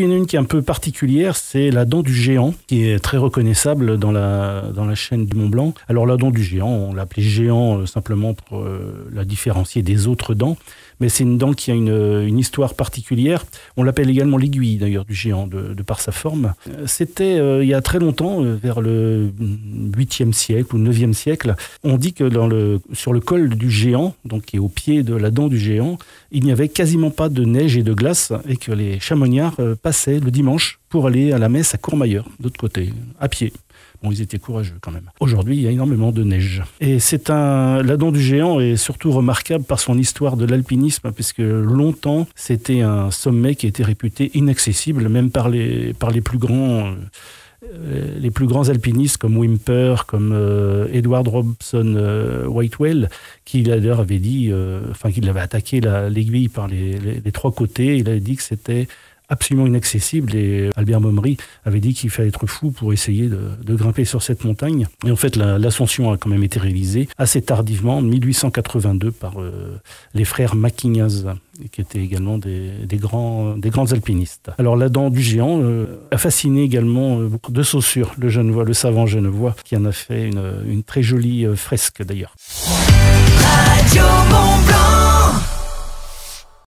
Il y en a une qui est un peu particulière, c'est la dent du géant, qui est très reconnaissable dans la chaîne du Mont Blanc. Alors la dent du géant, on l'appelait géant simplement pour la différencier des autres dents, mais c'est une dent qui a une histoire particulière. On l'appelle également l'aiguille d'ailleurs du géant, de par sa forme. C'était il y a très longtemps, vers le 8e siècle ou 9e siècle, on dit que sur le col du géant, donc qui est au pied de la dent du géant, il n'y avait quasiment pas de neige et de glace et que les chamoniards passaient le dimanche pour aller à la messe à Courmayeur, de l'autre côté, à pied. Bon, ils étaient courageux quand même. Aujourd'hui, il y a énormément de neige. Et la dent du géant est surtout remarquable par son histoire de l'alpinisme, puisque longtemps, c'était un sommet qui était réputé inaccessible, même par les plus grands alpinistes comme Whymper, comme Edward Robson Whitewell, qui d'ailleurs avait dit, qu'il avait attaqué l'aiguille par les trois côtés. Il avait dit que c'était absolument inaccessible, et Albert Montgomery avait dit qu'il fallait être fou pour essayer de grimper sur cette montagne. Et en fait, l'ascension a quand même été réalisée assez tardivement, en 1882, par les frères McInnes, qui étaient également des grands alpinistes. Alors la dent du géant a fasciné également beaucoup de Saussure, le savant genevois, qui en a fait une très jolie fresque d'ailleurs. Radio Mont Blanc.